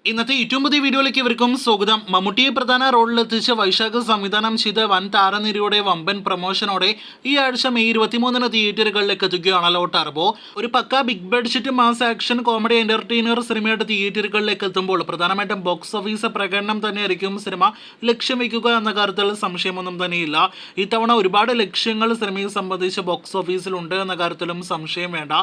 ഇന്നത്തെ ഏറ്റവും പുതിയ വീഡിയോയിലേക്ക് ഇവർക്കും സ്വാഗതം. മമ്മൂട്ടിയെ പ്രധാന റോളിലെത്തിച്ച് വൈശാഖ് സംവിധാനം ചെയ്ത വൻ താരനിരയുടെ വമ്പൻ പ്രൊമോഷനോടെ ഈ ആഴ്ച മെയ് 23 തിയേറ്ററുകളിലേക്ക് എത്തുകയാണല്ലോ ടർബോ. ഒരു പക്ക big budget mass action comedy entertainer സിനിമയുടെ തിയേറ്ററുകളിലേക്ക് എത്തുമ്പോൾ പ്രധാനമായിട്ടും ബോക്സ് ഓഫീസ് പ്രകടനം തന്നെയായിരിക്കും സിനിമ ലക്ഷ്യം വയ്ക്കുക എന്ന കാര്യത്തിൽ സംശയമൊന്നും തന്നെയില്ല. ഇത്തവണ ഒരുപാട് ലക്ഷ്യങ്ങൾ സിനിമയെ സംബന്ധിച്ച് ബോക്സ് ഓഫീസിലുണ്ട് എന്ന കാര്യത്തിലും സംശയം വേണ്ട.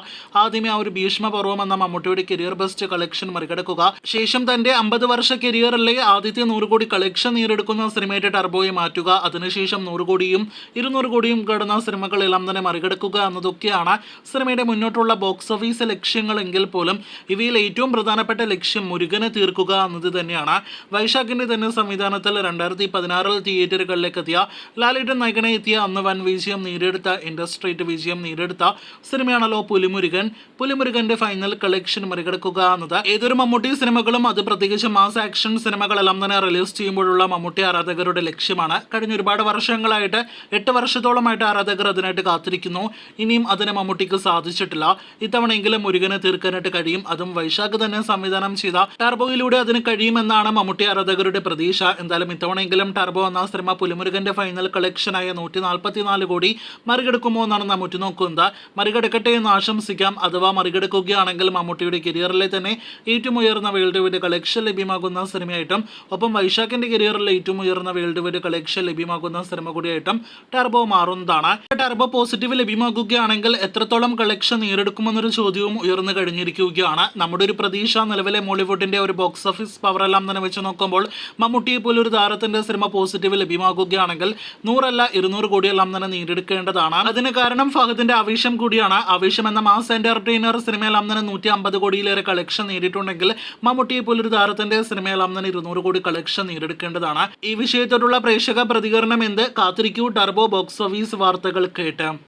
ആദ്യമേ ആ ഒരു ഭീഷ്മപർവം എന്ന മമ്മൂട്ടിയുടെ കരിയർ ബെസ്റ്റ് കളക്ഷൻ മറികടക്കുക, ശേഷം തന്റെ 50 വർഷ കരിയറിലെ ആദ്യത്തെ 100 കോടി കളക്ഷൻ നേടിയെടുക്കുന്ന സിനിമയുടെ ടർബോയെ മാറ്റുക, അതിനുശേഷം 100 കോടിയും 200 കോടിയും കടന്ന സിനിമകളെല്ലാം തന്നെ മറികടക്കുക എന്നതൊക്കെയാണ് സിനിമയുടെ മുന്നോട്ടുള്ള ബോക്സ് ഓഫീസ് ലക്ഷ്യങ്ങളെങ്കിൽ പോലും ഇവയിൽ ഏറ്റവും പ്രധാനപ്പെട്ട ലക്ഷ്യം മുരുകനെ തീർക്കുക എന്നത് തന്നെയാണ്. വൈശാഖിന്റെ തന്നെ സംവിധാനത്തിൽ 2016 തിയേറ്ററുകളിലേക്ക് എത്തിയ ലാലേട്ടൻ നായകനെ എത്തിയ അന്ന് വൻ വിജയം നേടിയെടുത്ത ഇൻഡസ്ട്രേറ്റ് വിജയം നേടിയെടുത്ത സിനിമയാണല്ലോ പുലിമുരുകൻ. പുലിമുരുകന്റെ ഫൈനൽ കളക്ഷൻ മറികടക്കുക എന്നത് ഏതൊരു മമ്മൂട്ടി സിനിമകളും അത് പ്രത്യേകിച്ച് മാസ് ആക്ഷൻ സിനിമകളെല്ലാം തന്നെ റിലീസ് ചെയ്യുമ്പോഴുള്ള മമ്മൂട്ടി ആരാധകരുടെ ലക്ഷ്യമാണ്. കഴിഞ്ഞ ഒരുപാട് വർഷങ്ങളായിട്ട് 8 വർഷത്തോളമായിട്ട് ആരാധകർ അതിനായിട്ട് കാത്തിരിക്കുന്നു. ഇനിയും അതിന് മമ്മൂട്ടിക്ക് സാധിച്ചിട്ടില്ല. ഇത്തവണയെങ്കിലും മുരുകനെ തീർക്കാനായിട്ട് കഴിയും. അതും വൈശാഖ് തന്നെ സംവിധാനം ചെയ്ത ടർബോയിലൂടെ അതിന് കഴിയുമെന്നാണ് മമ്മൂട്ടി ആരാധകരുടെ പ്രതീക്ഷ. എന്തായാലും ഇത്തവണയെങ്കിലും ടർബോ എന്ന സിനിമ പുലിമുരുകന്റെ ഫൈനൽ കളക്ഷനായ 144 കോടി മറികടക്കുമോ എന്നാണ് നാം ഉറ്റുനോക്കുന്നത്. മറികടക്കട്ടെ എന്ന് ആശംസിക്കാം. അഥവാ മറികടക്കുകയാണെങ്കിൽ മമ്മൂട്ടിയുടെ കരിയറിലെ തന്നെ ഏറ്റവും ഉയർന്ന വേൾഡ് വൈഡ് കളക്ഷൻ ലഭ്യമാകുന്ന സിനിമയായിട്ടും ഒപ്പം വൈശാഖിന്റെ കരിയറിൽ ഏറ്റവും ഉയർന്ന വേൾഡ് വൈഡ് കളക്ഷൻ ലഭ്യമാകുന്ന സിനിമ കൂടിയായിട്ടും ടർബോ മാറുന്നതാണ്. ടർബോ പോസിറ്റീവ് ലഭ്യമാകുകയാണെങ്കിൽ എത്രത്തോളം കളക്ഷൻ നേടിയെടുക്കുമെന്നൊരു ചോദ്യവും ഉയർന്നു കഴിഞ്ഞിരിക്കുകയാണ്. നമ്മുടെ ഒരു പ്രതീക്ഷ നിലവിലെ മോളിവുഡിന്റെ ഒരു ബോക്സ് ഓഫീസ് പവർ എല്ലാം തന്നെ വെച്ച് നോക്കുമ്പോൾ മമ്മൂട്ടിയെ പോലൊരു താരത്തിന്റെ സിനിമ പോസിറ്റീവ് ലഭ്യമാകുകയാണെങ്കിൽ 100 അല്ല 200 കോടിയെല്ലാം തന്നെ നേടിയെടുക്കേണ്ടതാണ്. അതിന് കാരണം ഫഹദിന്റെ ആവേശം കൂടിയാണ്. ആവേശം എന്ന മാസ് എന്റർടൈനർ സിനിമയെല്ലാം തന്നെ 150 കോടിയിലേറെ കളക്ഷൻ നേടിയിട്ടുണ്ടെങ്കിൽ മമ്മൂട്ടിയെ പോലൊരു താരത്തിന്റെ സിനിമയെല്ലാം തന്നെ 200 കോടി കളക്ഷൻ നേടിയെടുക്കേണ്ടതാണ്. ഈ വിഷയത്തോടുള്ള പ്രേക്ഷക പ്രതികരണം എന്ത്? കാത്തിരിക്കൂ ടർബോ ബോക്സ് ഓഫീസ് വാർത്തകൾ കേട്ട്.